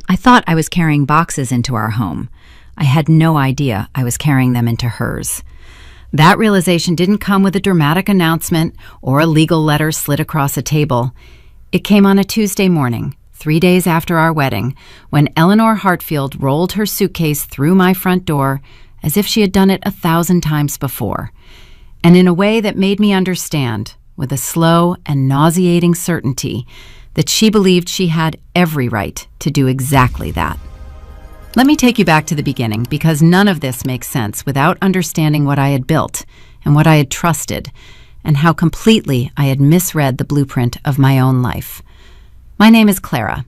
I thought I was carrying boxes into our home. I had no idea I was carrying them into hers. That realization didn't come with a dramatic announcement or a legal letter slid across a table. It came on a Tuesday morning, 3 days after our wedding, when Eleanor Hartfield rolled her suitcase through my front door as if she had done it 1,000 times before, and in a way that made me understand, with a slow and nauseating certainty, that she believed she had every right to do exactly that. Let me take you back to the beginning, because none of this makes sense without understanding what I had built and what I had trusted, and how completely I had misread the blueprint of my own life. My name is Clara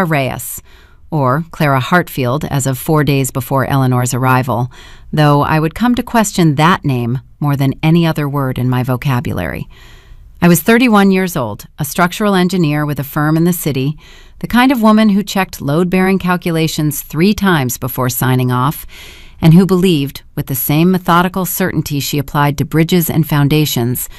Reyes, or Clara Hartfield as of 4 days before Eleanor's arrival, though I would come to question that name more than any other word in my vocabulary. I was 31 years old, a structural engineer with a firm in the city, the kind of woman who checked load-bearing calculations 3 times before signing off, and who believed, with the same methodical certainty she applied to bridges and foundations,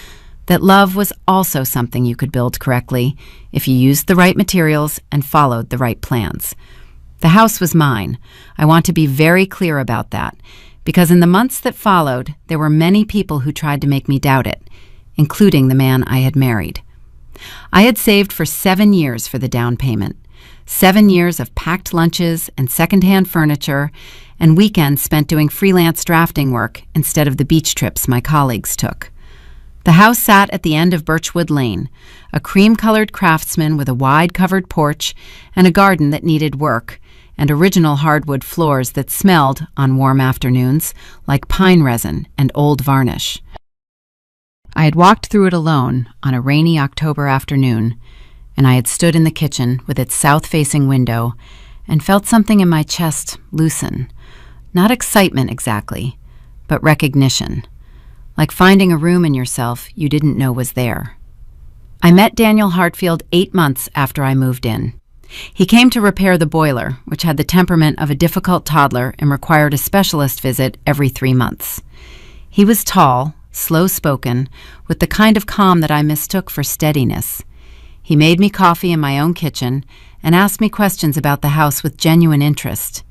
that love was also something you could build correctly if you used the right materials and followed the right plans. The house was mine. I want to be very clear about that, because in the months that followed, there were many people who tried to make me doubt it, including the man I had married. I had saved for 7 years for the down payment, 7 years of packed lunches and secondhand furniture, and weekends spent doing freelance drafting work instead of the beach trips my colleagues took. The house sat at the end of Birchwood Lane, a cream-colored craftsman with a wide-covered porch and a garden that needed work, and original hardwood floors that smelled, on warm afternoons, like pine resin and old varnish. I had walked through it alone on a rainy October afternoon, and I had stood in the kitchen with its south-facing window and felt something in my chest loosen. Not excitement exactly, but recognition, like finding a room in yourself you didn't know was there. I met Daniel Hartfield 8 months after I moved in. He came to repair the boiler, which had the temperament of a difficult toddler and required a specialist visit every 3 months. He was tall, slow-spoken, with the kind of calm that I mistook for steadiness. He made me coffee in my own kitchen and asked me questions about the house with genuine interest.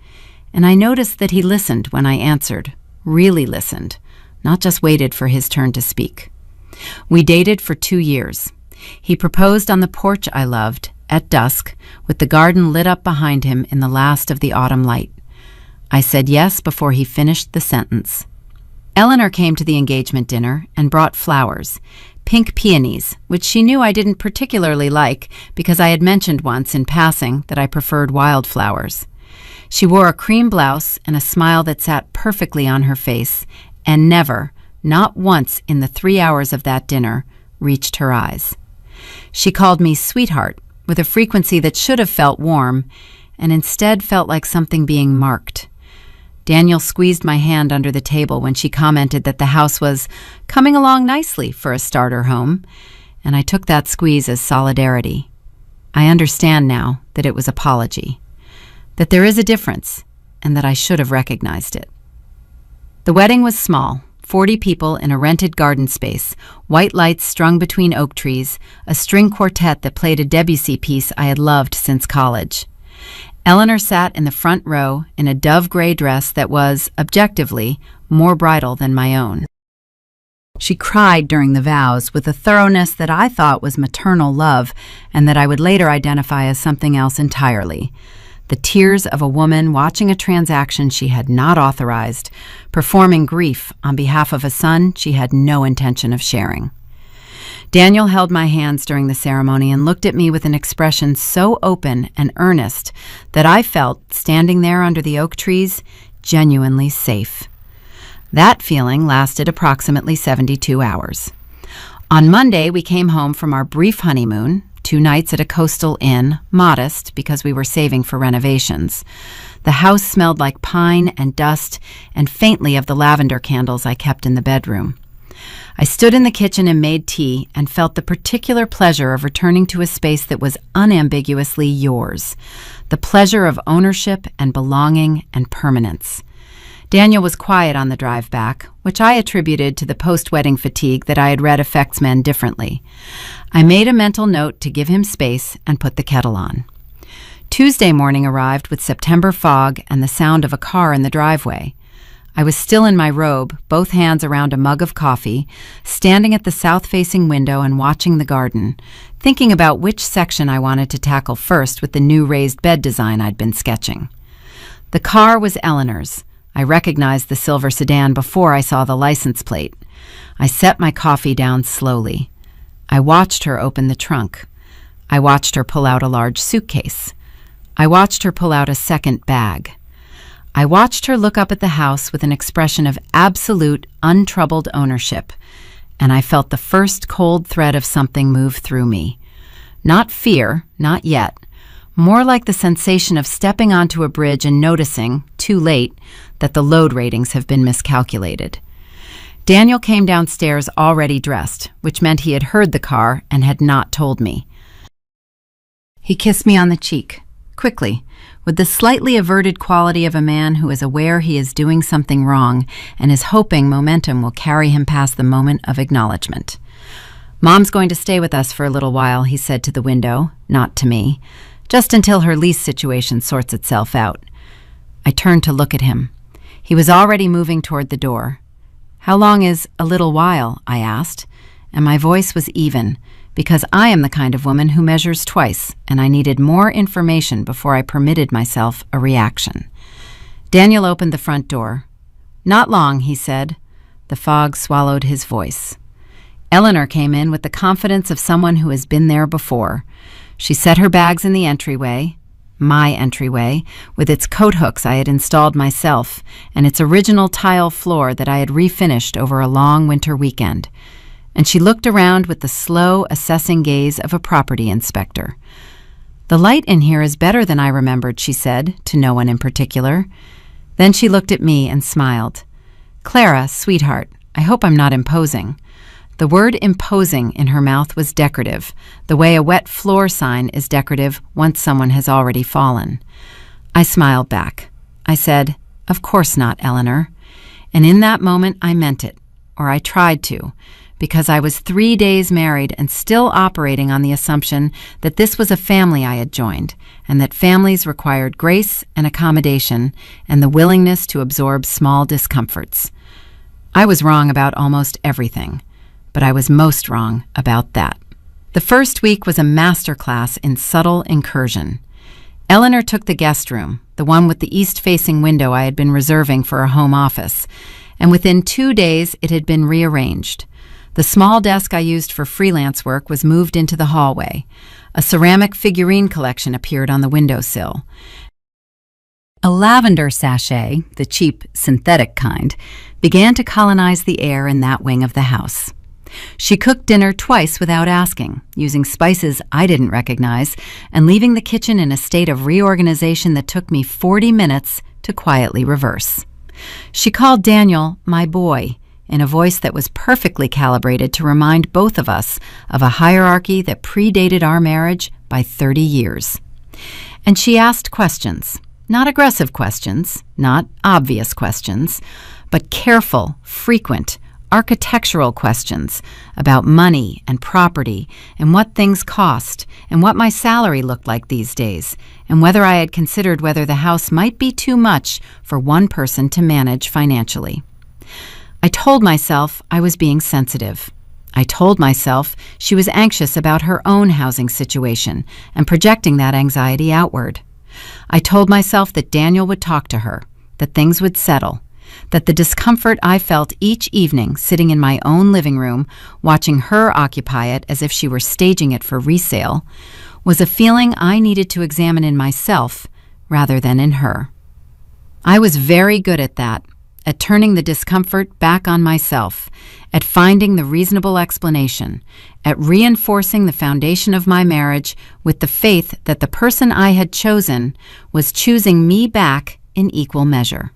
And I noticed that he listened when I answered, really listened, not just waited for his turn to speak. We dated for 2 years. He proposed on the porch I loved, at dusk, with the garden lit up behind him in the last of the autumn light. I said yes before he finished the sentence. Eleanor came to the engagement dinner and brought flowers, pink peonies, which she knew I didn't particularly like because I had mentioned once in passing that I preferred wildflowers. She wore a cream blouse and a smile that sat perfectly on her face, and never, not once in the 3 hours of that dinner, reached her eyes. She called me sweetheart with a frequency that should have felt warm, and instead felt like something being marked. Daniel squeezed my hand under the table when she commented that the house was coming along nicely for a starter home, and I took that squeeze as solidarity. I understand now that it was apology, that there is a difference, and that I should have recognized it. The wedding was small, 40 people in a rented garden space, white lights strung between oak trees, a string quartet that played a Debussy piece I had loved since college. Eleanor sat in the front row in a dove-gray dress that was, objectively, more bridal than my own. She cried during the vows with a thoroughness that I thought was maternal love and that I would later identify as something else entirely. The tears of a woman watching a transaction she had not authorized, performing grief on behalf of a son she had no intention of sharing. Daniel held my hands during the ceremony and looked at me with an expression so open and earnest that I felt, standing there under the oak trees, genuinely safe. That feeling lasted approximately 72 hours. On Monday, we came home from our brief honeymoon, 2 nights at a coastal inn, modest because we were saving for renovations. The house smelled like pine and dust and faintly of the lavender candles I kept in the bedroom. I stood in the kitchen and made tea and felt the particular pleasure of returning to a space that was unambiguously yours, the pleasure of ownership and belonging and permanence. Daniel was quiet on the drive back, which I attributed to the post-wedding fatigue that I had read affects men differently. I made a mental note to give him space and put the kettle on. Tuesday morning arrived with September fog and the sound of a car in the driveway. I was still in my robe, both hands around a mug of coffee, standing at the south-facing window and watching the garden, thinking about which section I wanted to tackle first with the new raised bed design I'd been sketching. The car was Eleanor's. I recognized the silver sedan before I saw the license plate. I set my coffee down slowly. I watched her open the trunk. I watched her pull out a large suitcase. I watched her pull out a second bag. I watched her look up at the house with an expression of absolute, untroubled ownership, and I felt the first cold thread of something move through me. Not fear, not yet. More like the sensation of stepping onto a bridge and noticing, too late, that the load ratings have been miscalculated. Daniel came downstairs already dressed, which meant he had heard the car and had not told me. He kissed me on the cheek, quickly, with the slightly averted quality of a man who is aware he is doing something wrong and is hoping momentum will carry him past the moment of acknowledgement. "Mom's going to stay with us for a little while," he said to the window, not to me, "just until her lease situation sorts itself out." I turned to look at him. He was already moving toward the door. "How long is a little while?" I asked, and my voice was even, because I am the kind of woman who measures twice, and I needed more information before I permitted myself a reaction. Daniel opened the front door. "Not long," he said. The fog swallowed his voice. Eleanor came in with the confidence of someone who has been there before. She set her bags in the entryway, my entryway, with its coat hooks I had installed myself, and its original tile floor that I had refinished over a long winter weekend. And she looked around with the slow, assessing gaze of a property inspector. "The light in here is better than I remembered," she said, to no one in particular. Then she looked at me and smiled. "Clara, sweetheart, I hope I'm not imposing." The word imposing in her mouth was decorative, the way a wet floor sign is decorative once someone has already fallen. I smiled back. I said, "Of course not, Eleanor." And in that moment I meant it, or I tried to, because I was 3 days married and still operating on the assumption that this was a family I had joined, and that families required grace and accommodation and the willingness to absorb small discomforts. I was wrong about almost everything, but I was most wrong about that. The first week was a masterclass in subtle incursion. Eleanor took the guest room, the one with the east-facing window I had been reserving for a home office, and within 2 days it had been rearranged. The small desk I used for freelance work was moved into the hallway. A ceramic figurine collection appeared on the windowsill. A lavender sachet, the cheap, synthetic kind, began to colonize the air in that wing of the house. She cooked dinner twice without asking, using spices I didn't recognize, and leaving the kitchen in a state of reorganization that took me 40 minutes to quietly reverse. She called Daniel my boy, in a voice that was perfectly calibrated to remind both of us of a hierarchy that predated our marriage by 30 years. And she asked questions, not aggressive questions, not obvious questions, but careful, frequent, architectural questions about money and property and what things cost and what my salary looked like these days and whether I had considered whether the house might be too much for one person to manage financially. I told myself I was being sensitive. I told myself she was anxious about her own housing situation and projecting that anxiety outward. I told myself that Daniel would talk to her, that things would settle, that the discomfort I felt each evening sitting in my own living room, watching her occupy it as if she were staging it for resale, was a feeling I needed to examine in myself rather than in her. I was very good at that, at turning the discomfort back on myself, at finding the reasonable explanation, at reinforcing the foundation of my marriage with the faith that the person I had chosen was choosing me back in equal measure.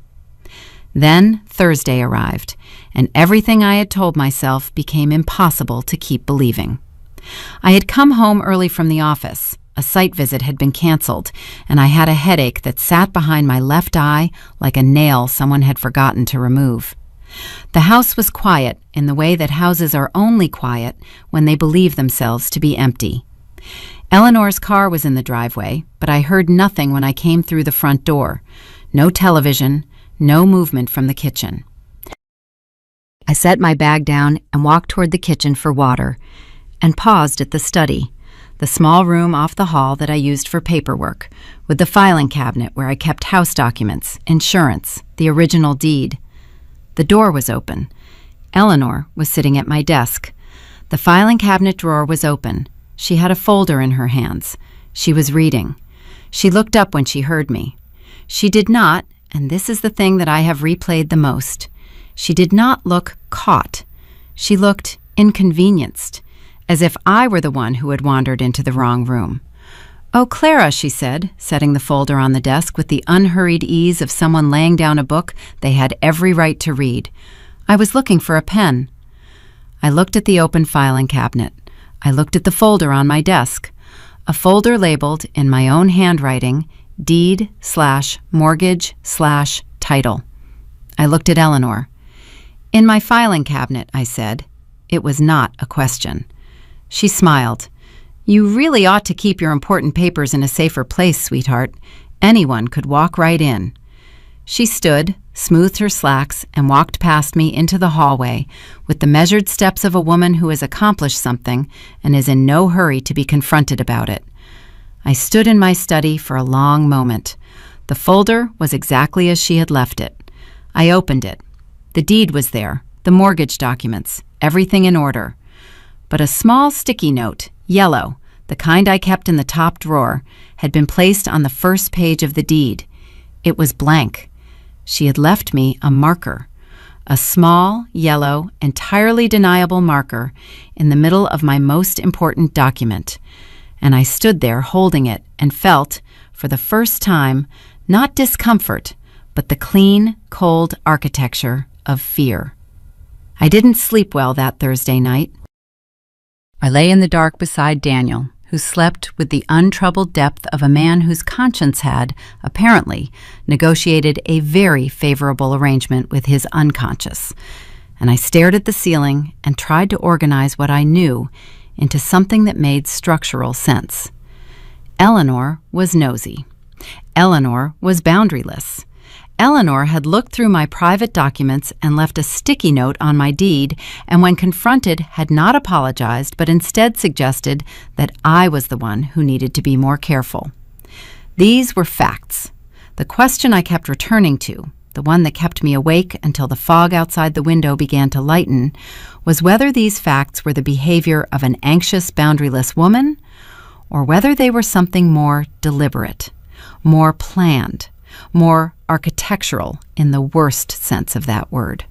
Then Thursday arrived, and everything I had told myself became impossible to keep believing. I had come home early from the office. A site visit had been canceled, and I had a headache that sat behind my left eye like a nail someone had forgotten to remove. The house was quiet in the way that houses are only quiet when they believe themselves to be empty. Eleanor's car was in the driveway, but I heard nothing when I came through the front door. No television, no movement from the kitchen. I set my bag down and walked toward the kitchen for water, and paused at the study, the small room off the hall that I used for paperwork, with the filing cabinet where I kept house documents, insurance, the original deed. The door was open. Eleanor was sitting at my desk. The filing cabinet drawer was open. She had a folder in her hands. She was reading. She looked up when she heard me. She did not, and this is the thing that I have replayed the most, she did not look caught. She looked inconvenienced, as if I were the one who had wandered into the wrong room. "Oh, Clara," she said, setting the folder on the desk with the unhurried ease of someone laying down a book they had every right to read. "I was looking for a pen." I looked at the open filing cabinet. I looked at the folder on my desk, a folder labeled, in my own handwriting, Deed/Mortgage/Title. I looked at Eleanor. "In my filing cabinet," I said. It was not a question. She smiled. "You really ought to keep your important papers in a safer place, sweetheart. Anyone could walk right in." She stood, smoothed her slacks, and walked past me into the hallway with the measured steps of a woman who has accomplished something and is in no hurry to be confronted about it. I stood in my study for a long moment. The folder was exactly as she had left it. I opened it. The deed was there, the mortgage documents, everything in order. But a small sticky note, yellow, the kind I kept in the top drawer, had been placed on the first page of the deed. It was blank. She had left me a marker, a small, yellow, entirely deniable marker in the middle of my most important document. And I stood there holding it and felt, for the first time, not discomfort, but the clean, cold architecture of fear. I didn't sleep well that Thursday night. I lay in the dark beside Daniel, who slept with the untroubled depth of a man whose conscience had, apparently, negotiated a very favorable arrangement with his unconscious. And I stared at the ceiling and tried to organize what I knew into something that made structural sense. Eleanor was nosy. Eleanor was boundaryless. Eleanor had looked through my private documents and left a sticky note on my deed, and when confronted had not apologized but instead suggested that I was the one who needed to be more careful. These were facts. The question I kept returning to, the one that kept me awake until the fog outside the window began to lighten, was whether these facts were the behavior of an anxious, boundaryless woman, or whether they were something more deliberate, more planned, more architectural in the worst sense of that word.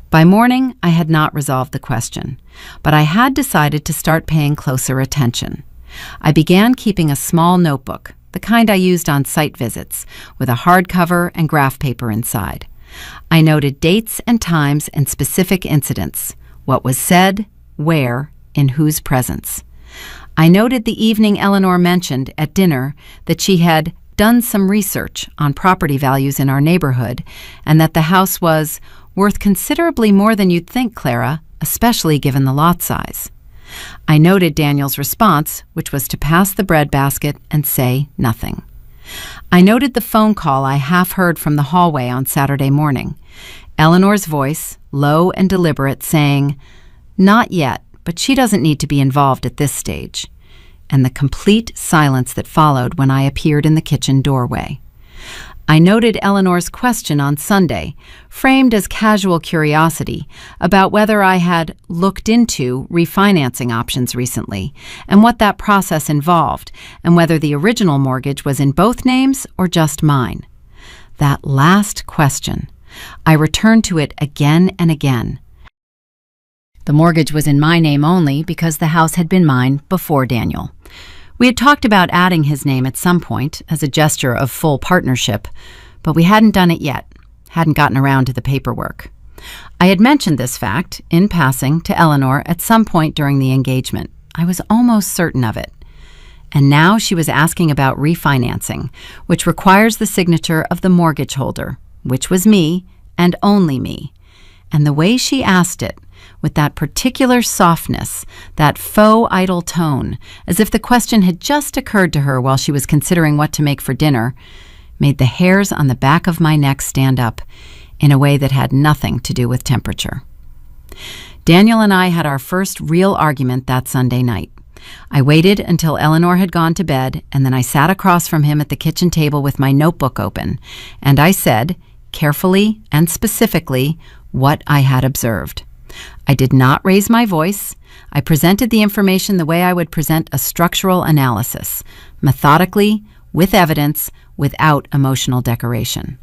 By morning, I had not resolved the question, but I had decided to start paying closer attention. I began keeping a small notebook, the kind I used on site visits, with a hardcover and graph paper inside. I noted dates and times and specific incidents, what was said, where, in whose presence. I noted the evening Eleanor mentioned at dinner that she had done some research on property values in our neighborhood, and that the house was worth considerably more than you'd think, Clara, especially given the lot size. I noted Daniel's response, which was to pass the breadbasket and say nothing. I noted the phone call I half heard from the hallway on Saturday morning. Eleanor's voice, low and deliberate, saying, "Not yet, but she doesn't need to be involved at this stage," and the complete silence that followed when I appeared in the kitchen doorway. I noted Eleanor's question on Sunday, framed as casual curiosity, about whether I had looked into refinancing options recently, and what that process involved, and whether the original mortgage was in both names or just mine. That last question. I returned to it again and again. The mortgage was in my name only because the house had been mine before Daniel. We had talked about adding his name at some point as a gesture of full partnership, but we hadn't done it yet, hadn't gotten around to the paperwork. I had mentioned this fact, in passing, to Eleanor at some point during the engagement. I was almost certain of it. And now she was asking about refinancing, which requires the signature of the mortgage holder, which was me, and only me. And the way she asked it, with that particular softness, that faux idle tone, as if the question had just occurred to her while she was considering what to make for dinner, made the hairs on the back of my neck stand up in a way that had nothing to do with temperature. Daniel and I had our first real argument that Sunday night. I waited until Eleanor had gone to bed, and then I sat across from him at the kitchen table with my notebook open, and I said, carefully and specifically, what I had observed. I did not raise my voice. I presented the information the way I would present a structural analysis, methodically, with evidence, without emotional decoration.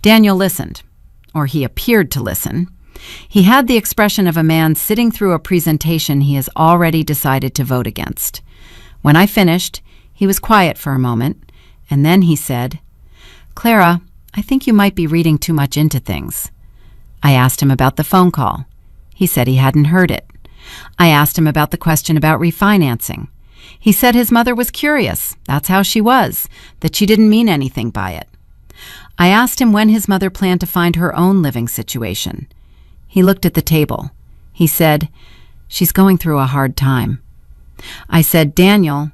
Daniel listened, or he appeared to listen. He had the expression of a man sitting through a presentation he has already decided to vote against. When I finished, he was quiet for a moment, and then he said, "Clara, I think you might be reading too much into things." I asked him about the phone call. He said he hadn't heard it. I asked him about the question about refinancing. He said his mother was curious, that's how she was, that she didn't mean anything by it. I asked him when his mother planned to find her own living situation. He looked at the table. He said, "She's going through a hard time." I said, "Daniel,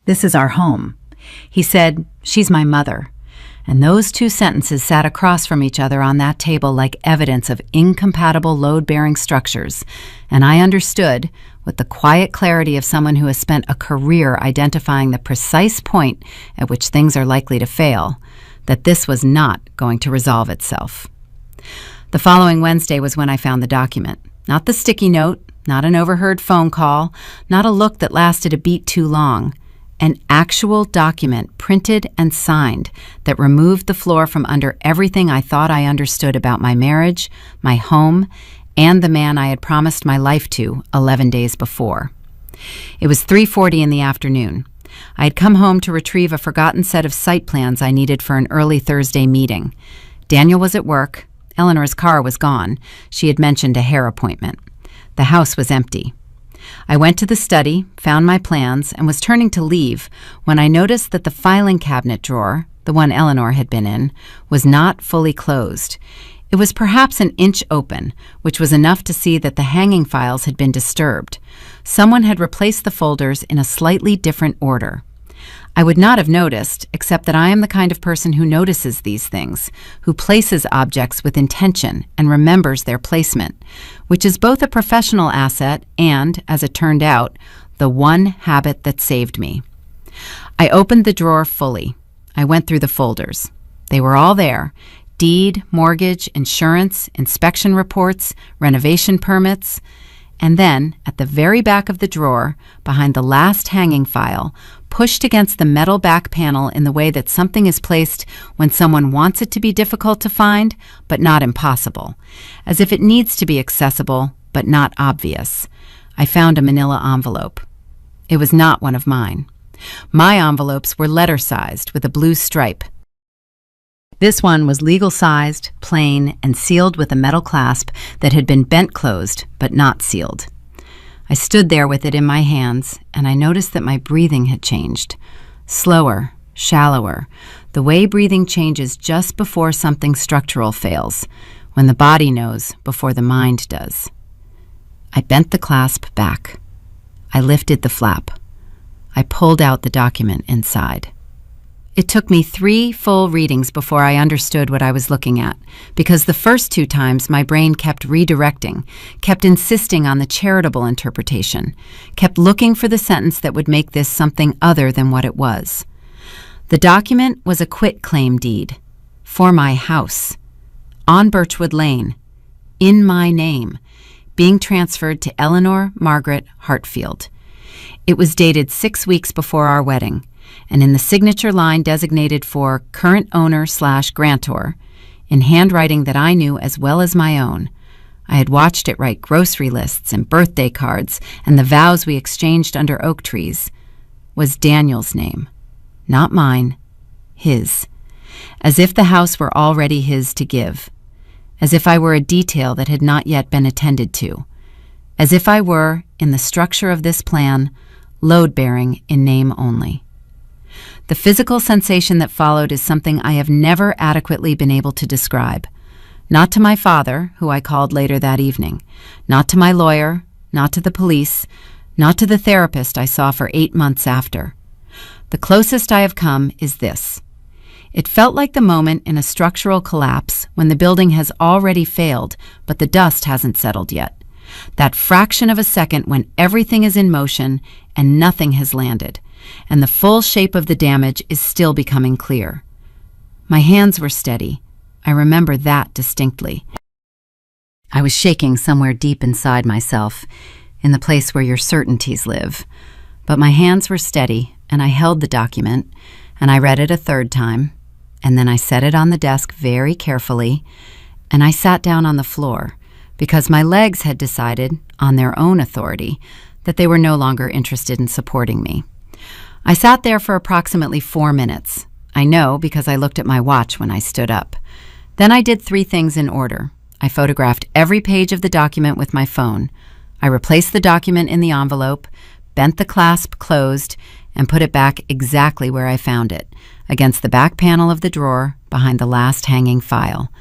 this is our home." He said, "She's my mother." And those two sentences sat across from each other on that table like evidence of incompatible load-bearing structures, and I understood, with the quiet clarity of someone who has spent a career identifying the precise point at which things are likely to fail, that this was not going to resolve itself. The following Wednesday was when I found the document. Not the sticky note, not an overheard phone call, not a look that lasted a beat too long. An actual document printed and signed that removed the floor from under everything I thought I understood about my marriage, my home, and the man I had promised my life to 11 days before. It was 3:40 in the afternoon. I had come home to retrieve a forgotten set of site plans I needed for an early Thursday meeting. Daniel was at work. Eleanor's car was gone. She had mentioned a hair appointment. The house was empty. I went to the study, found my plans, and was turning to leave when I noticed that the filing cabinet drawer, the one Eleanor had been in, was not fully closed. It was perhaps an inch open, which was enough to see that the hanging files had been disturbed. Someone had replaced the folders in a slightly different order. I would not have noticed, except that I am the kind of person who notices these things, who places objects with intention and remembers their placement, which is both a professional asset and, as it turned out, the one habit that saved me. I opened the drawer fully. I went through the folders. They were all there: deed, mortgage, insurance, inspection reports, renovation permits. And then, at the very back of the drawer, behind the last hanging file, pushed against the metal back panel in the way that something is placed when someone wants it to be difficult to find, but not impossible, as if it needs to be accessible, but not obvious, I found a manila envelope. It was not one of mine. My envelopes were letter-sized with a blue stripe. This one was legal-sized, plain, and sealed with a metal clasp that had been bent closed, but not sealed. I stood there with it in my hands, and I noticed that my breathing had changed. Slower, shallower, the way breathing changes just before something structural fails, when the body knows before the mind does. I bent the clasp back. I lifted the flap. I pulled out the document inside. It took me 3 full readings before I understood what I was looking at, because the first 2 times my brain kept redirecting, kept insisting on the charitable interpretation, kept looking for the sentence that would make this something other than what it was. The document was a quitclaim deed for my house, on Birchwood Lane, in my name, being transferred to Eleanor Margaret Hartfield. It was dated 6 weeks before our wedding, and in the signature line designated for current owner/grantor, in handwriting that I knew as well as my own. I had watched it write grocery lists and birthday cards and the vows we exchanged under oak trees, was Daniel's name, not mine, his, as if the house were already his to give, as if I were a detail that had not yet been attended to, as if I were, in the structure of this plan, load-bearing in name only. The physical sensation that followed is something I have never adequately been able to describe. Not to my father, who I called later that evening. Not to my lawyer, not to the police, not to the therapist I saw for 8 months after. The closest I have come is this. It felt like the moment in a structural collapse when the building has already failed, but the dust hasn't settled yet. That fraction of a second when everything is in motion and nothing has landed, and the full shape of the damage is still becoming clear. My hands were steady. I remember that distinctly. I was shaking somewhere deep inside myself, in the place where your certainties live. But my hands were steady, and I held the document, and I read it a third time, and then I set it on the desk very carefully, and I sat down on the floor, because my legs had decided, on their own authority, that they were no longer interested in supporting me. I sat there for approximately 4 minutes. I know because I looked at my watch when I stood up. Then I did 3 things in order. I photographed every page of the document with my phone. I replaced the document in the envelope, bent the clasp closed, and put it back exactly where I found it, against the back panel of the drawer behind the last hanging file.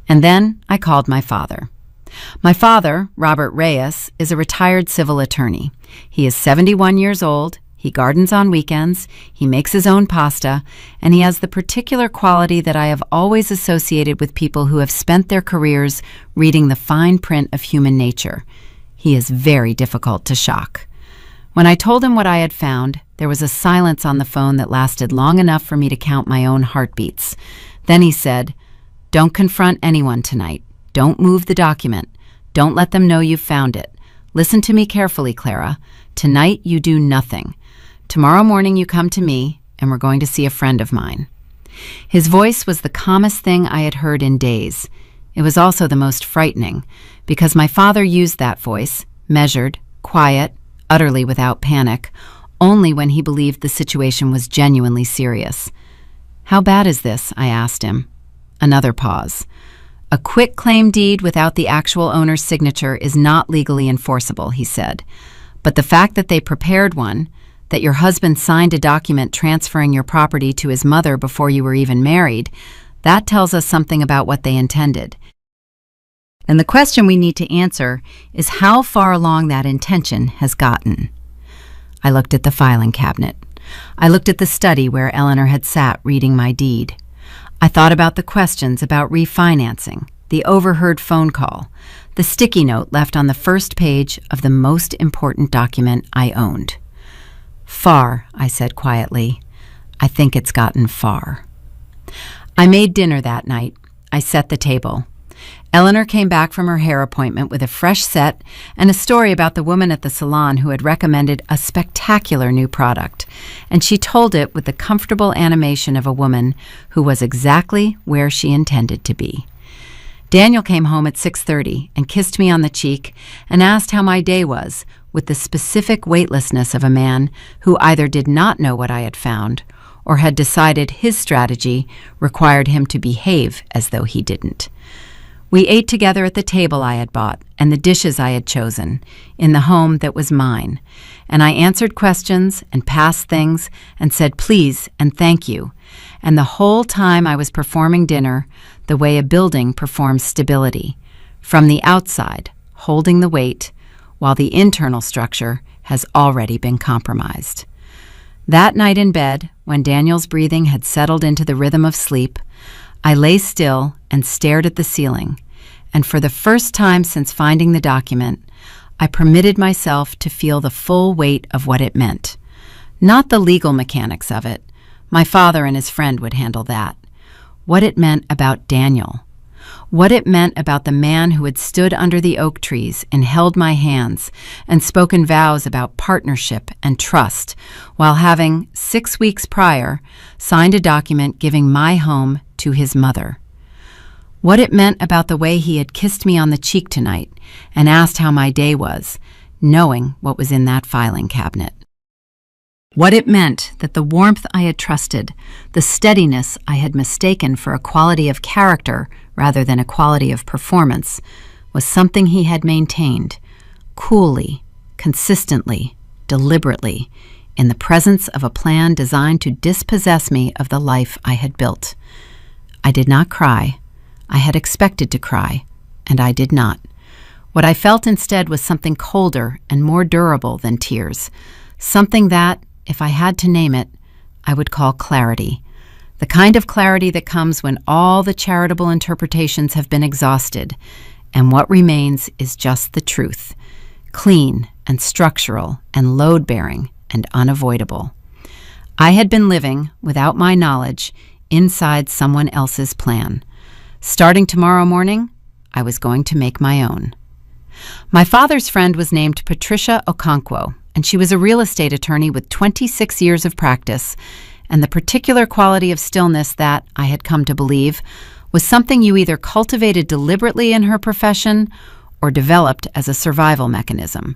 And then I called my father. My father, Robert Reyes, is a retired civil attorney. He is 71 years old. He gardens on weekends, he makes his own pasta, and he has the particular quality that I have always associated with people who have spent their careers reading the fine print of human nature. He is very difficult to shock. When I told him what I had found, there was a silence on the phone that lasted long enough for me to count my own heartbeats. Then he said, "Don't confront anyone tonight. Don't move the document. Don't let them know you've found it. Listen to me carefully, Clara. Tonight you do nothing. Tomorrow morning you come to me, and we're going to see a friend of mine." His voice was the calmest thing I had heard in days. It was also the most frightening, because my father used that voice, measured, quiet, utterly without panic, only when he believed the situation was genuinely serious. "How bad is this?" I asked him. Another pause. "A quitclaim deed without the actual owner's signature is not legally enforceable," he said. "But the fact that they prepared one, that your husband signed a document transferring your property to his mother before you were even married, that tells us something about what they intended. And the question we need to answer is how far along that intention has gotten." I looked at the filing cabinet. I looked at the study where Eleanor had sat reading my deed. I thought about the questions about refinancing, the overheard phone call, the sticky note left on the first page of the most important document I owned. "Far," I said quietly. "I think it's gotten far." I made dinner that night. I set the table. Eleanor came back from her hair appointment with a fresh set and a story about the woman at the salon who had recommended a spectacular new product, and she told it with the comfortable animation of a woman who was exactly where she intended to be. Daniel came home at 6:30 and kissed me on the cheek and asked how my day was, with the specific weightlessness of a man who either did not know what I had found or had decided his strategy required him to behave as though he didn't. We ate together at the table I had bought and the dishes I had chosen, in the home that was mine, and I answered questions and passed things and said please and thank you, and the whole time I was performing dinner the way a building performs stability, from the outside, holding the weight, while the internal structure has already been compromised. That night in bed, when Daniel's breathing had settled into the rhythm of sleep, I lay still and stared at the ceiling, and for the first time since finding the document, I permitted myself to feel the full weight of what it meant. Not the legal mechanics of it. My father and his friend would handle that. What it meant about Daniel. What it meant about the man who had stood under the oak trees and held my hands and spoken vows about partnership and trust, while having, 6 weeks prior, signed a document giving my home to his mother. What it meant about the way he had kissed me on the cheek tonight and asked how my day was, knowing what was in that filing cabinet. What it meant that the warmth I had trusted, the steadiness I had mistaken for a quality of character rather than a quality of performance, was something he had maintained, coolly, consistently, deliberately, in the presence of a plan designed to dispossess me of the life I had built. I did not cry. I had expected to cry, and I did not. What I felt instead was something colder and more durable than tears, something that, if I had to name it, I would call clarity. The kind of clarity that comes when all the charitable interpretations have been exhausted, and what remains is just the truth, clean and structural and load-bearing and unavoidable. I had been living, without my knowledge, inside someone else's plan. Starting tomorrow morning, I was going to make my own. My father's friend was named Patricia Okonkwo, and she was a real estate attorney with 26 years of practice, and the particular quality of stillness that, I had come to believe, was something you either cultivated deliberately in her profession or developed as a survival mechanism.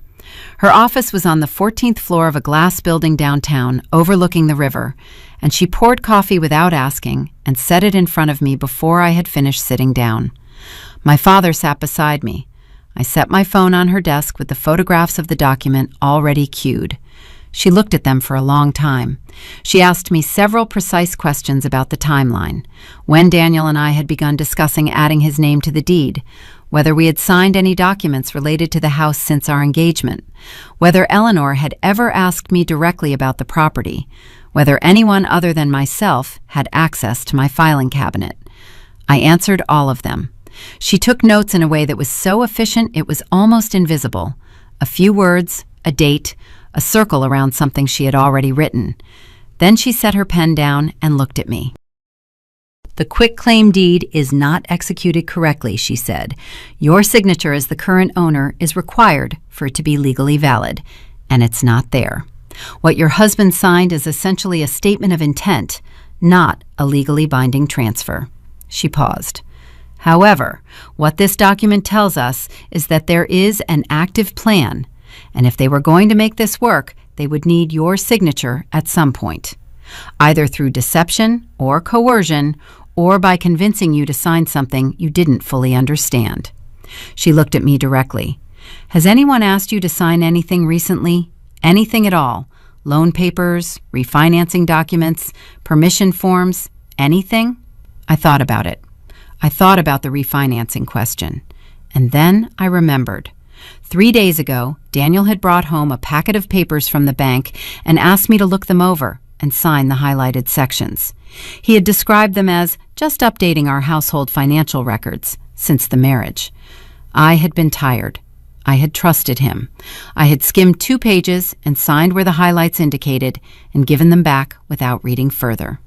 Her office was on the 14th floor of a glass building downtown overlooking the river, and she poured coffee without asking and set it in front of me before I had finished sitting down. My father sat beside me. I set my phone on her desk with the photographs of the document already cued. She looked at them for a long time. She asked me several precise questions about the timeline, when Daniel and I had begun discussing adding his name to the deed, whether we had signed any documents related to the house since our engagement, whether Eleanor had ever asked me directly about the property, whether anyone other than myself had access to my filing cabinet. I answered all of them. She took notes in a way that was so efficient it was almost invisible. A few words, a date, a circle around something she had already written. Then she set her pen down and looked at me. "The quitclaim deed is not executed correctly," she said. "Your signature as the current owner is required for it to be legally valid, and it's not there. What your husband signed is essentially a statement of intent, not a legally binding transfer." She paused. "However, what this document tells us is that there is an active plan, and if they were going to make this work, they would need your signature at some point, either through deception or coercion, or by convincing you to sign something you didn't fully understand." She looked at me directly. "Has anyone asked you to sign anything recently? Anything at all? Loan papers, refinancing documents, permission forms, anything?" I thought about it. I thought about the refinancing question. And then I remembered. 3 days ago, Daniel had brought home a packet of papers from the bank and asked me to look them over and sign the highlighted sections. He had described them as just updating our household financial records since the marriage. I had been tired. I had trusted him. I had skimmed 2 pages and signed where the highlights indicated and given them back without reading further.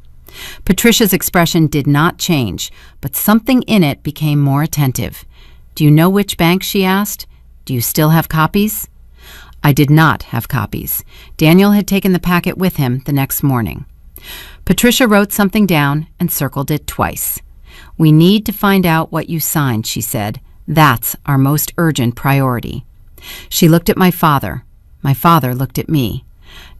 Patricia's expression did not change, but something in it became more attentive. "Do you know which bank?" she asked. "Do you still have copies?" I did not have copies. Daniel had taken the packet with him the next morning. Patricia wrote something down and circled it twice. "We need to find out what you signed," she said. "That's our most urgent priority." She looked at my father. My father looked at me.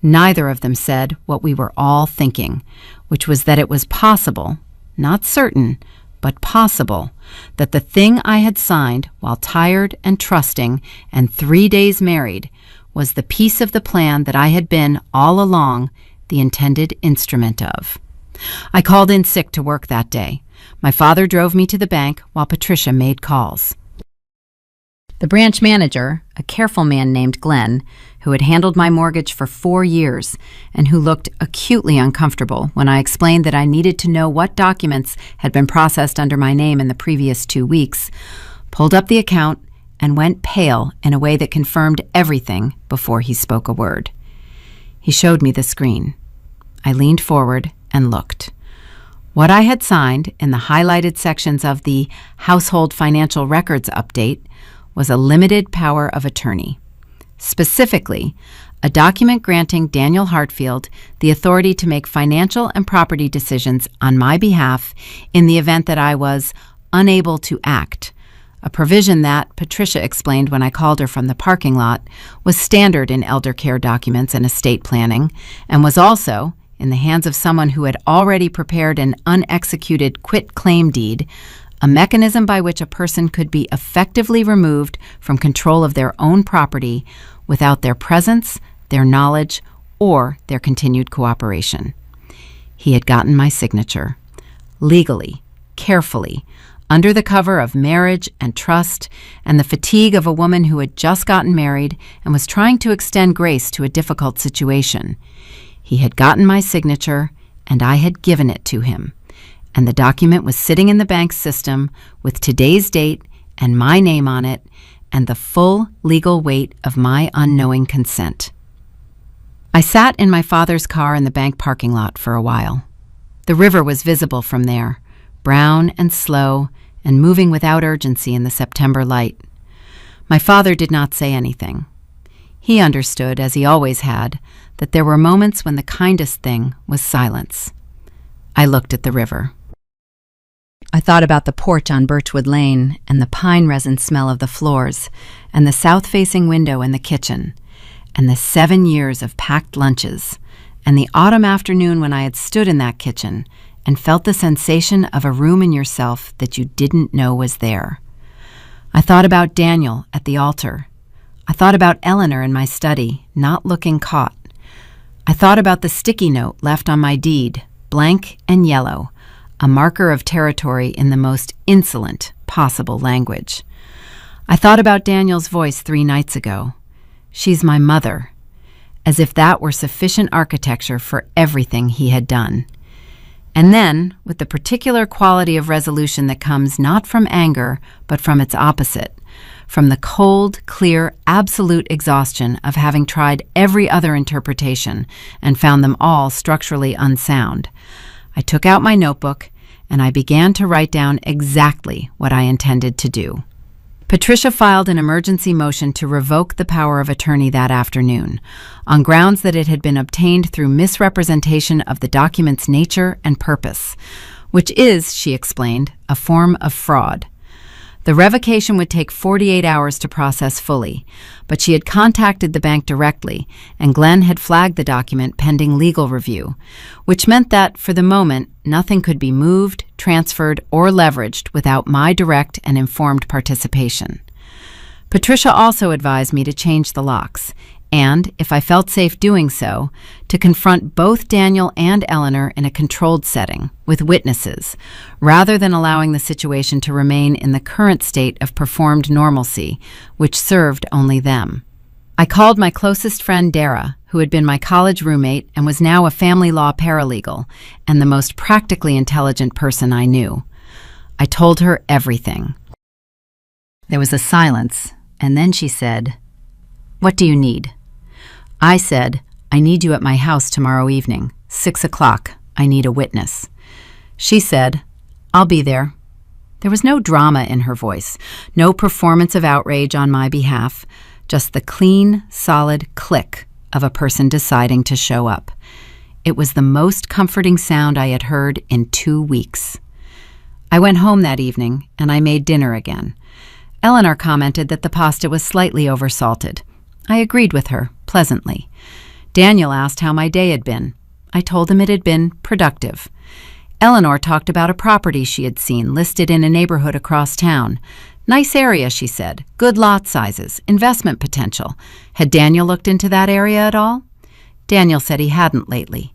Neither of them said what we were all thinking, which was that it was possible, not certain, but possible, that the thing I had signed while tired and trusting and 3 days married was the piece of the plan that I had been, all along, the intended instrument of. I called in sick to work that day. My father drove me to the bank while Patricia made calls. The branch manager, a careful man named Glenn, who had handled my mortgage for 4 years and who looked acutely uncomfortable when I explained that I needed to know what documents had been processed under my name in the previous 2 weeks, pulled up the account and went pale in a way that confirmed everything before he spoke a word. He showed me the screen. I leaned forward and looked. What I had signed in the highlighted sections of the Household Financial Records Update was a limited power of attorney. Specifically, a document granting Daniel Hartfield the authority to make financial and property decisions on my behalf in the event that I was unable to act, a provision that, Patricia explained when I called her from the parking lot, was standard in elder care documents and estate planning, and was also, in the hands of someone who had already prepared an unexecuted quit-claim deed, a mechanism by which a person could be effectively removed from control of their own property without their presence, their knowledge, or their continued cooperation. He had gotten my signature. Legally, carefully, under the cover of marriage and trust and the fatigue of a woman who had just gotten married and was trying to extend grace to a difficult situation. He had gotten my signature, and I had given it to him. And the document was sitting in the bank's system with today's date and my name on it and the full legal weight of my unknowing consent. I sat in my father's car in the bank parking lot for a while. The river was visible from there, brown and slow and moving without urgency in the September light. My father did not say anything. He understood, as he always had, that there were moments when the kindest thing was silence. I looked at the river. I thought about the porch on Birchwood Lane and the pine resin smell of the floors and the south-facing window in the kitchen and the 7 years of packed lunches and the autumn afternoon when I had stood in that kitchen and felt the sensation of a room in yourself that you didn't know was there. I thought about Daniel at the altar. I thought about Eleanor in my study, not looking caught. I thought about the sticky note left on my deed, blank and yellow, a marker of territory in the most insolent possible language. I thought about Daniel's voice 3 nights ago. She's my mother, as if that were sufficient architecture for everything he had done. And then, with the particular quality of resolution that comes not from anger, but from its opposite, from the cold, clear, absolute exhaustion of having tried every other interpretation and found them all structurally unsound, I took out my notebook and I began to write down exactly what I intended to do. Patricia filed an emergency motion to revoke the power of attorney that afternoon, on grounds that it had been obtained through misrepresentation of the document's nature and purpose, which is, she explained, a form of fraud. The revocation would take 48 hours to process fully, but she had contacted the bank directly, and Glenn had flagged the document pending legal review, which meant that, for the moment, nothing could be moved, transferred, or leveraged without my direct and informed participation. Patricia also advised me to change the locks, and, if I felt safe doing so, to confront both Daniel and Eleanor in a controlled setting, with witnesses, rather than allowing the situation to remain in the current state of performed normalcy, which served only them. I called my closest friend Dara, who had been my college roommate and was now a family law paralegal, and the most practically intelligent person I knew. I told her everything. There was a silence, and then she said, "What do you need?" I said, "I need you at my house tomorrow evening, 6 o'clock. I need a witness." She said, "I'll be there." There was no drama in her voice, no performance of outrage on my behalf, just the clean, solid click of a person deciding to show up. It was the most comforting sound I had heard in 2 weeks. I went home that evening, and I made dinner again. Eleanor commented that the pasta was slightly oversalted. I agreed with her, pleasantly. Daniel asked how my day had been. I told him it had been productive. Eleanor talked about a property she had seen listed in a neighborhood across town. Nice area, she said. Good lot sizes, investment potential. Had Daniel looked into that area at all? Daniel said he hadn't lately.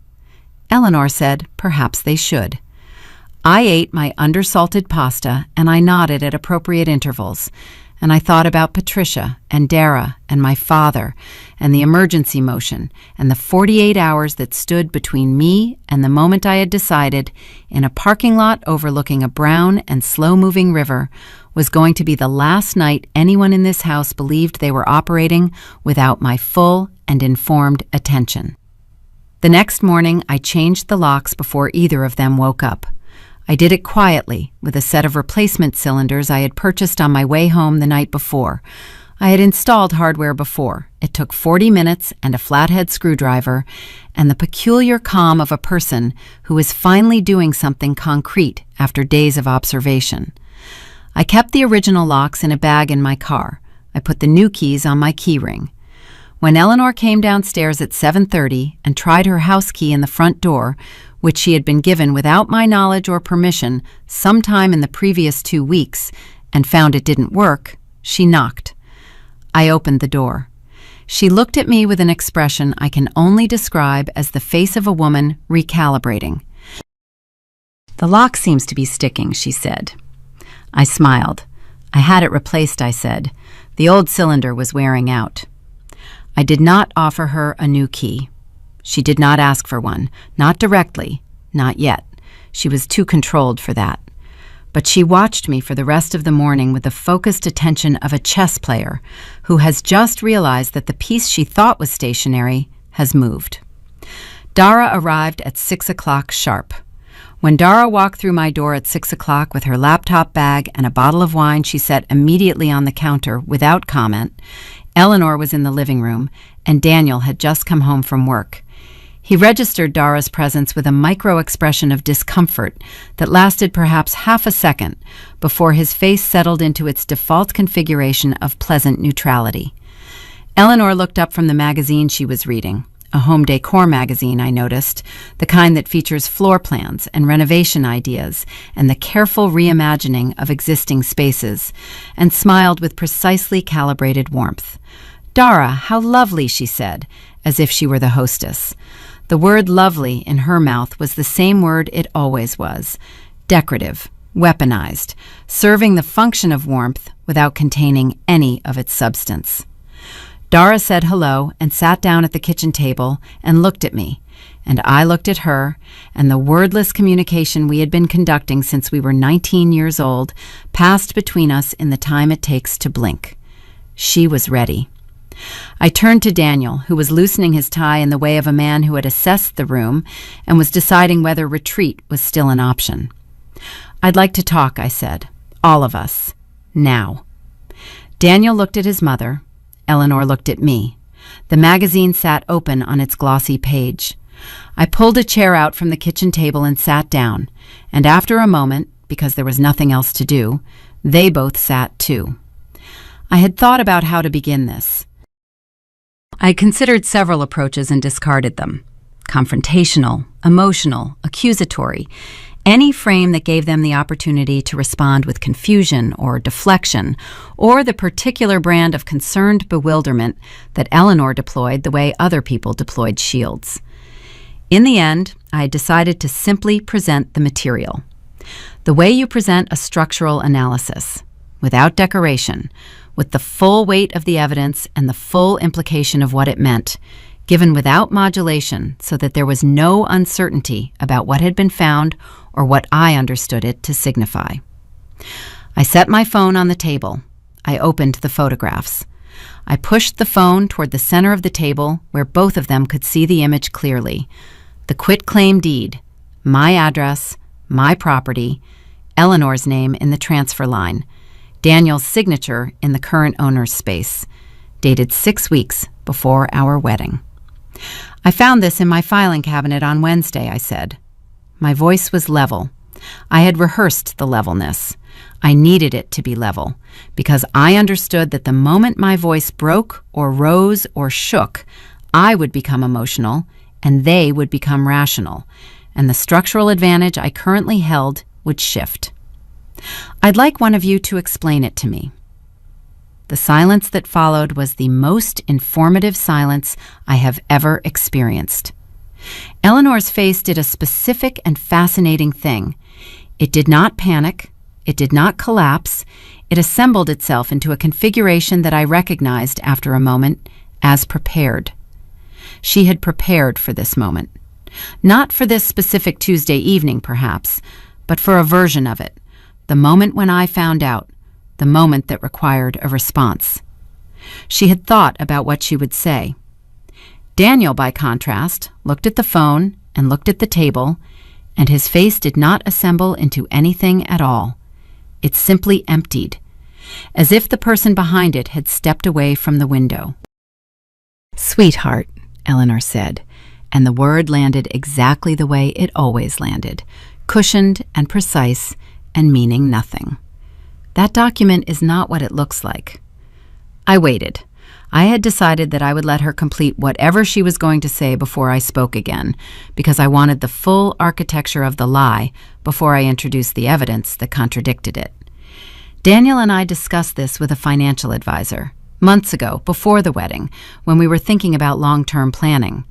Eleanor said perhaps they should. I ate my undersalted pasta and I nodded at appropriate intervals. And I thought about Patricia and Dara and my father and the emergency motion and the 48 hours that stood between me and the moment I had decided, in a parking lot overlooking a brown and slow-moving river, was going to be the last night anyone in this house believed they were operating without my full and informed attention. The next morning, I changed the locks before either of them woke up. I did it quietly, with a set of replacement cylinders I had purchased on my way home the night before. I had installed hardware before. It took 40 minutes and a flathead screwdriver, and the peculiar calm of a person who is finally doing something concrete after days of observation. I kept the original locks in a bag in my car. I put the new keys on my key ring. When Eleanor came downstairs at 7:30 and tried her house key in the front door, which she had been given without my knowledge or permission sometime in the previous 2 weeks, and found it didn't work, she knocked. I opened the door. She looked at me with an expression I can only describe as the face of a woman recalibrating. "The lock seems to be sticking," she said. I smiled. I had it replaced, I said. The old cylinder was wearing out. I did not offer her a new key. She did not ask for one, not directly, not yet. She was too controlled for that. But she watched me for the rest of the morning with the focused attention of a chess player who has just realized that the piece she thought was stationary has moved. Dara arrived at 6 o'clock sharp. When Dara walked through my door at 6 o'clock with her laptop bag and a bottle of wine she set immediately on the counter without comment, Eleanor was in the living room and Daniel had just come home from work. He registered Dara's presence with a micro-expression of discomfort that lasted perhaps half a second before his face settled into its default configuration of pleasant neutrality. Eleanor looked up from the magazine she was reading, a home decor magazine, I noticed, the kind that features floor plans and renovation ideas and the careful reimagining of existing spaces, and smiled with precisely calibrated warmth. "Dara, how lovely," she said, as if she were the hostess. The word lovely in her mouth was the same word it always was, decorative, weaponized, serving the function of warmth without containing any of its substance. Dara said hello and sat down at the kitchen table and looked at me, and I looked at her, and the wordless communication we had been conducting since we were 19 years old passed between us in the time it takes to blink. She was ready. I turned to Daniel, who was loosening his tie in the way of a man who had assessed the room and was deciding whether retreat was still an option. "I'd like to talk," I said. "All of us. Now." Daniel looked at his mother. Eleanor looked at me. The magazine sat open on its glossy page. I pulled a chair out from the kitchen table and sat down, and after a moment, because there was nothing else to do, they both sat too. I had thought about how to begin this. I considered several approaches and discarded them. Confrontational, emotional, accusatory, any frame that gave them the opportunity to respond with confusion or deflection, or the particular brand of concerned bewilderment that Eleanor deployed the way other people deployed shields. In the end, I decided to simply present the material. The way you present a structural analysis, without decoration, with the full weight of the evidence and the full implication of what it meant, given without modulation so that there was no uncertainty about what had been found or what I understood it to signify. I set my phone on the table. I opened the photographs. I pushed the phone toward the center of the table where both of them could see the image clearly. The quitclaim deed, my address, my property, Eleanor's name in the transfer line, Daniel's signature in the current owner's space, dated 6 weeks before our wedding. "I found this in my filing cabinet on Wednesday," I said. My voice was level. I had rehearsed the levelness. I needed it to be level, because I understood that the moment my voice broke or rose or shook, I would become emotional and they would become rational, and the structural advantage I currently held would shift. "I'd like one of you to explain it to me." The silence that followed was the most informative silence I have ever experienced. Eleanor's face did a specific and fascinating thing. It did not panic. It did not collapse. It assembled itself into a configuration that I recognized after a moment as prepared. She had prepared for this moment. Not for this specific Tuesday evening, perhaps, but for a version of it. The moment when I found out, the moment that required a response. She had thought about what she would say. Daniel, by contrast, looked at the phone and looked at the table, and his face did not assemble into anything at all. It simply emptied, as if the person behind it had stepped away from the window. "Sweetheart," Eleanor said, and the word landed exactly the way it always landed, cushioned and precise and meaning nothing. "That document is not what it looks like." I waited. I had decided that I would let her complete whatever she was going to say before I spoke again, because I wanted the full architecture of the lie before I introduced the evidence that contradicted it. Daniel and I discussed this with a financial advisor months ago, before the wedding, when we were thinking about long-term planning.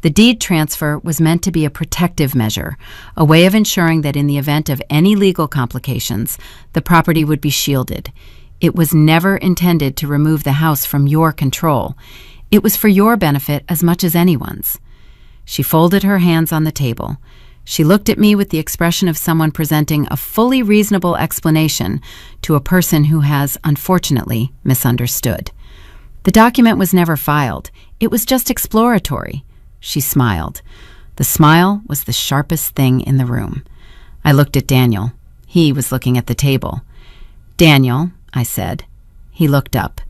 The deed transfer was meant to be a protective measure, a way of ensuring that in the event of any legal complications, the property would be shielded. It was never intended to remove the house from your control. It was for your benefit as much as anyone's. She folded her hands on the table. She looked at me with the expression of someone presenting a fully reasonable explanation to a person who has, unfortunately, misunderstood. The document was never filed. It was just exploratory. She smiled. The smile was the sharpest thing in the room. I looked at Daniel. He was looking at the table. "Daniel," I said. He looked up.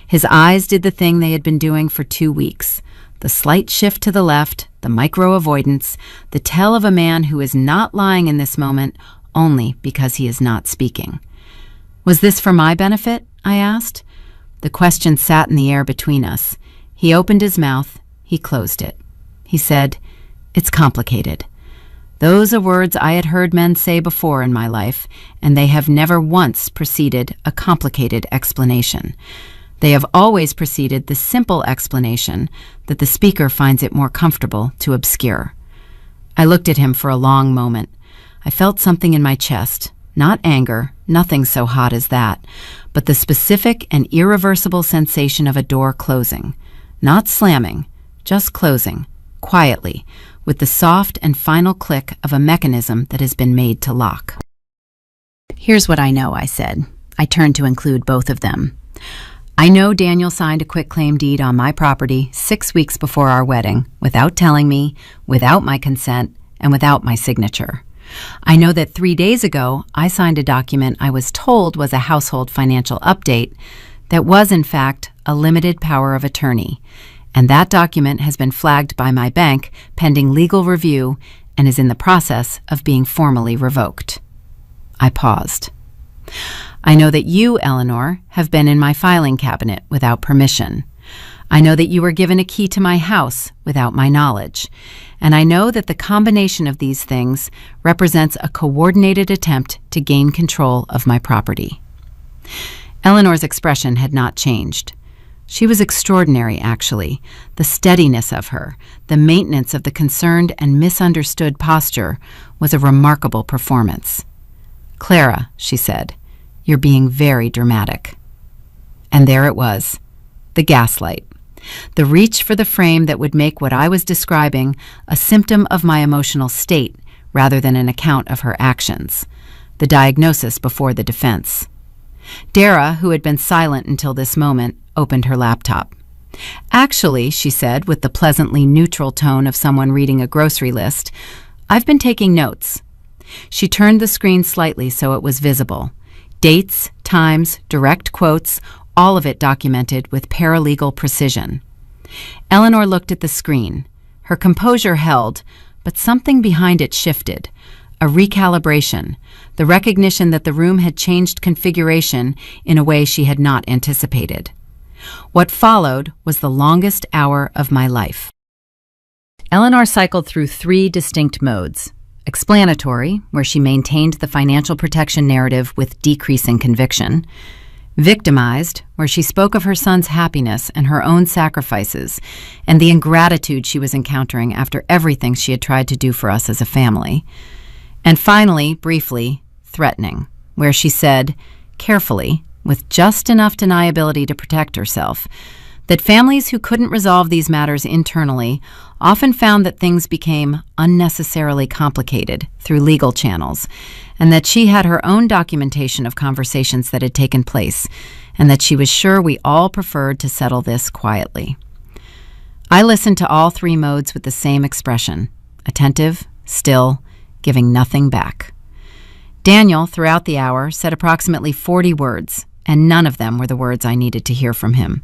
His eyes did the thing they had been doing for 2 weeks. The slight shift to the left, the micro-avoidance, the tell of a man who is not lying in this moment only because he is not speaking. "Was this for my benefit?" I asked. The question sat in the air between us. He opened his mouth. He closed it. He said, "It's complicated." Those are words I had heard men say before in my life, and they have never once preceded a complicated explanation. They have always preceded the simple explanation that the speaker finds it more comfortable to obscure. I looked at him for a long moment. I felt something in my chest, not anger, nothing so hot as that, but the specific and irreversible sensation of a door closing, not slamming, just closing, quietly, with the soft and final click of a mechanism that has been made to lock. "Here's what I know," I said. I turned to include both of them. "I know Daniel signed a quitclaim deed on my property 6 weeks before our wedding, without telling me, without my consent, and without my signature. I know that 3 days ago, I signed a document I was told was a household financial update that was, in fact, a limited power of attorney, and that document has been flagged by my bank pending legal review and is in the process of being formally revoked." I paused. "I know that you, Eleanor, have been in my filing cabinet without permission. I know that you were given a key to my house without my knowledge. And I know that the combination of these things represents a coordinated attempt to gain control of my property." Eleanor's expression had not changed. She was extraordinary, actually. The steadiness of her, the maintenance of the concerned and misunderstood posture was a remarkable performance. "Clara," she said, "you're being very dramatic." And there it was, the gaslight. The reach for the frame that would make what I was describing a symptom of my emotional state rather than an account of her actions. The diagnosis before the defense. Dara, who had been silent until this moment, opened her laptop. "Actually," she said with the pleasantly neutral tone of someone reading a grocery list, "I've been taking notes." She turned the screen slightly so it was visible. Dates, times, direct quotes, all of it documented with paralegal precision. Eleanor looked at the screen. Her composure held, but something behind it shifted. A recalibration, the recognition that the room had changed configuration in a way she had not anticipated. What followed was the longest hour of my life. Eleanor cycled through 3 distinct modes. Explanatory, where she maintained the financial protection narrative with decreasing conviction. Victimized, where she spoke of her son's happiness and her own sacrifices, and the ingratitude she was encountering after everything she had tried to do for us as a family. And finally, briefly, threatening, where she said, carefully, with just enough deniability to protect herself, that families who couldn't resolve these matters internally often found that things became unnecessarily complicated through legal channels, and that she had her own documentation of conversations that had taken place, and that she was sure we all preferred to settle this quietly. I listened to all 3 modes with the same expression, attentive, still, giving nothing back. Daniel, throughout the hour, said approximately 40 words, and none of them were the words I needed to hear from him.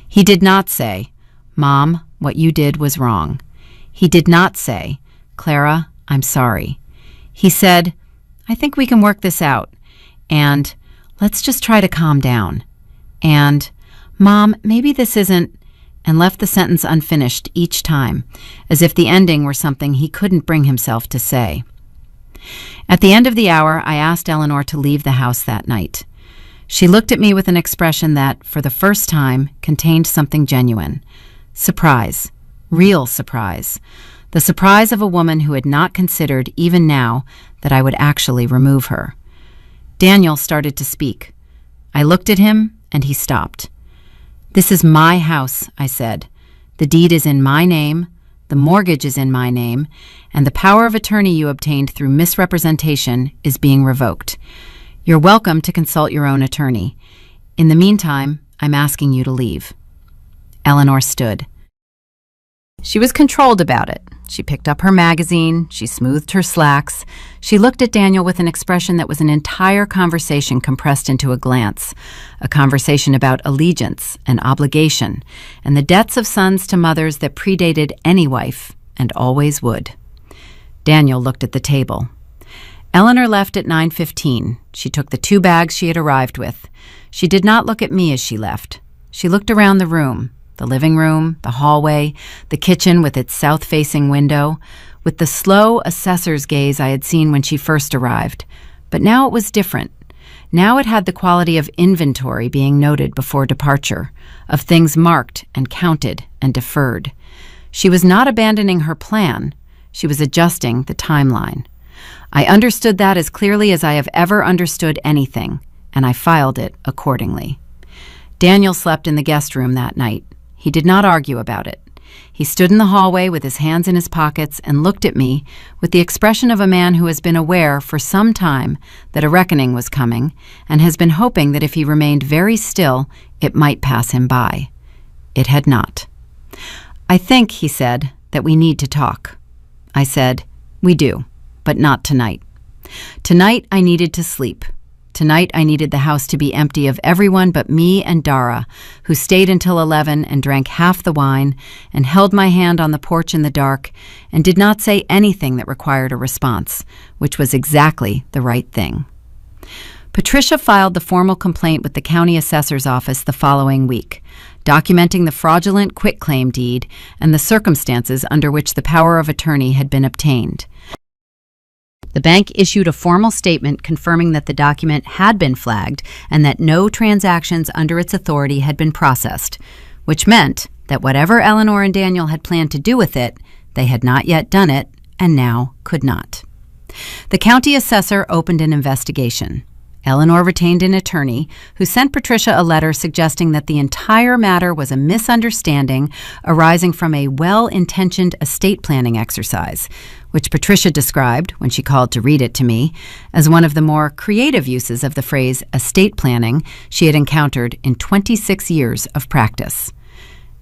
He did not say, "Mom, what you did was wrong." He did not say, "Clara, I'm sorry." He said, "I think we can work this out," and "Let's just try to calm down," and "Mom, maybe this isn't," and left the sentence unfinished each time, as if the ending were something he couldn't bring himself to say. At the end of the hour, I asked Eleanor to leave the house that night. She looked at me with an expression that, for the first time, contained something genuine. Surprise. Real surprise. The surprise of a woman who had not considered, even now, that I would actually remove her. Daniel started to speak. I looked at him, and he stopped. "This is my house," I said. "The deed is in my name, the mortgage is in my name, and the power of attorney you obtained through misrepresentation is being revoked. You're welcome to consult your own attorney. In the meantime, I'm asking you to leave." Eleanor stood. She was controlled about it. She picked up her magazine, she smoothed her slacks, she looked at Daniel with an expression that was an entire conversation compressed into a glance, a conversation about allegiance and obligation, and the debts of sons to mothers that predated any wife, and always would. Daniel looked at the table. Eleanor left at 9:15. She took the 2 bags she had arrived with. She did not look at me as she left. She looked around the room. The living room, the hallway, the kitchen with its south-facing window, with the slow assessor's gaze I had seen when she first arrived. But now it was different. Now it had the quality of inventory being noted before departure, of things marked and counted and deferred. She was not abandoning her plan. She was adjusting the timeline. I understood that as clearly as I have ever understood anything, and I filed it accordingly. Daniel slept in the guest room that night. He did not argue about it. He stood in the hallway with his hands in his pockets and looked at me with the expression of a man who has been aware for some time that a reckoning was coming and has been hoping that if he remained very still, it might pass him by. It had not. "I think," he said, "that we need to talk." I said, "We do, but not tonight. Tonight I needed to sleep. Tonight I needed the house to be empty of everyone but me and Dara, who stayed until 11 and drank half the wine and held my hand on the porch in the dark and did not say anything that required a response, which was exactly the right thing. Patricia filed the formal complaint with the county assessor's office the following week, documenting the fraudulent quitclaim deed and the circumstances under which the power of attorney had been obtained. The bank issued a formal statement confirming that the document had been flagged and that no transactions under its authority had been processed, which meant that whatever Eleanor and Daniel had planned to do with it, they had not yet done it and now could not. The county assessor opened an investigation. Eleanor retained an attorney who sent Patricia a letter suggesting that the entire matter was a misunderstanding arising from a well-intentioned estate planning exercise, which Patricia described, when she called to read it to me, as one of the more creative uses of the phrase estate planning she had encountered in 26 years of practice.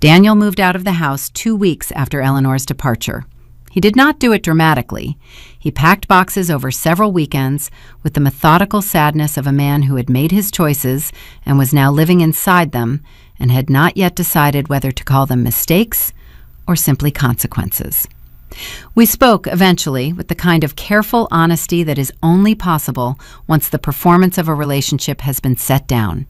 Daniel moved out of the house 2 weeks after Eleanor's departure. He did not do it dramatically. He packed boxes over several weekends with the methodical sadness of a man who had made his choices and was now living inside them and had not yet decided whether to call them mistakes or simply consequences. We spoke eventually with the kind of careful honesty that is only possible once the performance of a relationship has been set down.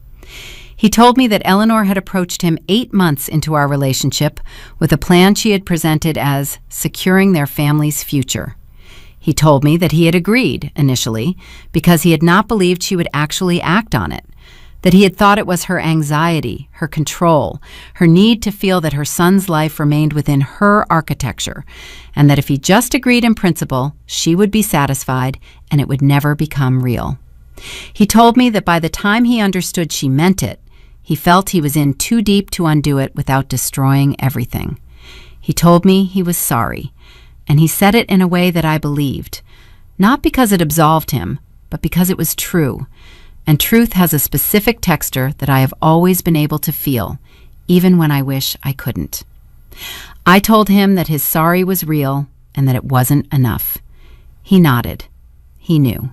He told me that Eleanor had approached him 8 months into our relationship with a plan she had presented as securing their family's future. He told me that he had agreed, initially, because he had not believed she would actually act on it, that he had thought it was her anxiety, her control, her need to feel that her son's life remained within her architecture, and that if he just agreed in principle, she would be satisfied and it would never become real. He told me that by the time he understood she meant it, he felt he was in too deep to undo it without destroying everything. He told me he was sorry, and he said it in a way that I believed, not because it absolved him, but because it was true. And truth has a specific texture that I have always been able to feel, even when I wish I couldn't. I told him that his sorry was real and that it wasn't enough. He nodded. He knew.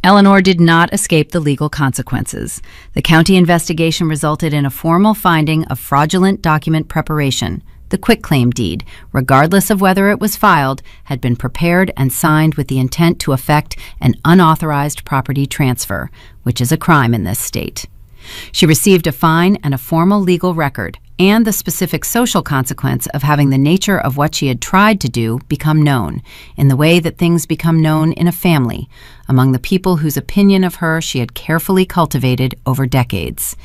Eleanor did not escape the legal consequences. The county investigation resulted in a formal finding of fraudulent document preparation. The quitclaim deed, regardless of whether it was filed, had been prepared and signed with the intent to effect an unauthorized property transfer, which is a crime in this state. She received a fine and a formal legal record, and the specific social consequence of having the nature of what she had tried to do become known, in the way that things become known in a family, among the people whose opinion of her she had carefully cultivated over decades.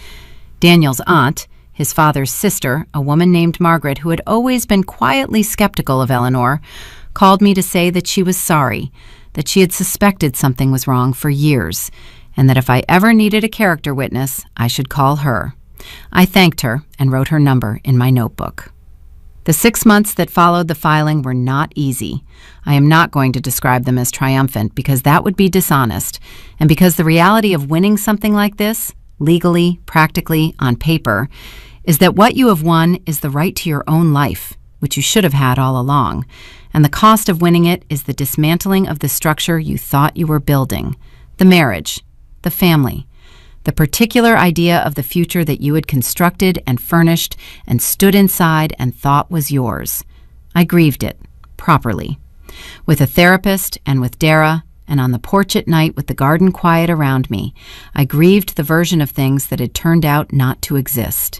Daniel's aunt, his father's sister, a woman named Margaret who had always been quietly skeptical of Eleanor, called me to say that she was sorry, that she had suspected something was wrong for years, and that if I ever needed a character witness, I should call her. I thanked her and wrote her number in my notebook. The 6 months that followed the filing were not easy. I am not going to describe them as triumphant because that would be dishonest, and because the reality of winning something like this, legally, practically, on paper, is that what you have won is the right to your own life, which you should have had all along, and the cost of winning it is the dismantling of the structure you thought you were building, the marriage, the family, the particular idea of the future that you had constructed and furnished and stood inside and thought was yours. I grieved it, properly. With a therapist and with Dara, and on the porch at night with the garden quiet around me, I grieved the version of things that had turned out not to exist.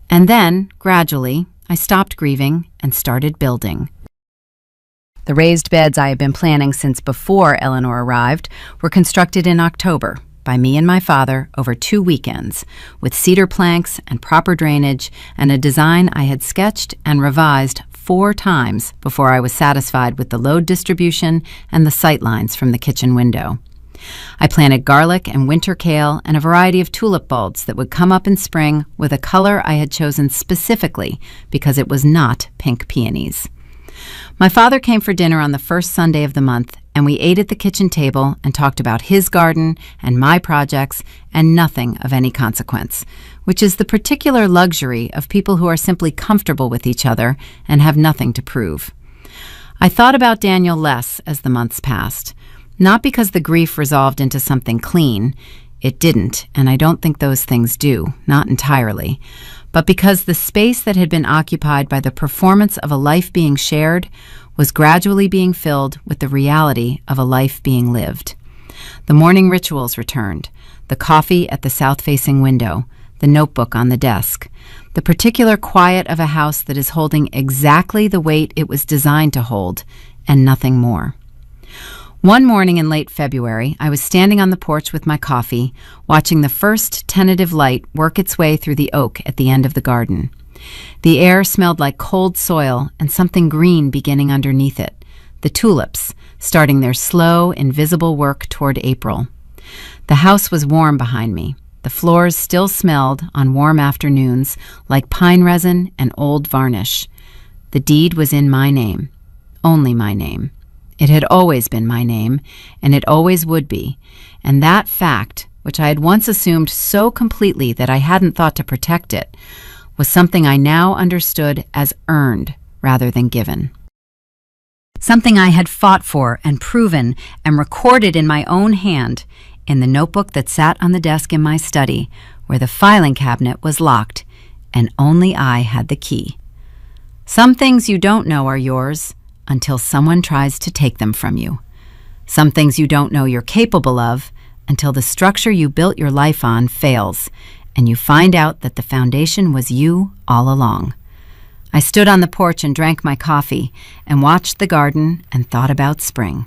And then, gradually, I stopped grieving and started building. The raised beds I had been planning since before Eleanor arrived were constructed in October by me and my father over 2 weekends, with cedar planks and proper drainage and a design I had sketched and revised 4 times before I was satisfied with the load distribution and the sight lines from the kitchen window. I planted garlic and winter kale and a variety of tulip bulbs that would come up in spring with a color I had chosen specifically because it was not pink peonies. My father came for dinner on the first Sunday of the month, and we ate at the kitchen table and talked about his garden and my projects and nothing of any consequence, which is the particular luxury of people who are simply comfortable with each other and have nothing to prove. I thought about Daniel less as the months passed, not because the grief resolved into something clean. It didn't, and I don't think those things do, not entirely, but because the space that had been occupied by the performance of a life being shared was gradually being filled with the reality of a life being lived. The morning rituals returned, the coffee at the south-facing window, the notebook on the desk, the particular quiet of a house that is holding exactly the weight it was designed to hold, and nothing more. One morning in late February, I was standing on the porch with my coffee, watching the first tentative light work its way through the oak at the end of the garden. The air smelled like cold soil and something green beginning underneath it, the tulips, starting their slow, invisible work toward April. The house was warm behind me. The floors still smelled, on warm afternoons, like pine resin and old varnish. The deed was in my name, only my name. It had always been my name, and it always would be, and that fact, which I had once assumed so completely that I hadn't thought to protect it, was something I now understood as earned rather than given. Something I had fought for and proven and recorded in my own hand in the notebook that sat on the desk in my study, where the filing cabinet was locked, and only I had the key. Some things you don't know are yours until someone tries to take them from you. Some things you don't know you're capable of until the structure you built your life on fails, and you find out that the foundation was you all along. I stood on the porch and drank my coffee and watched the garden and thought about spring.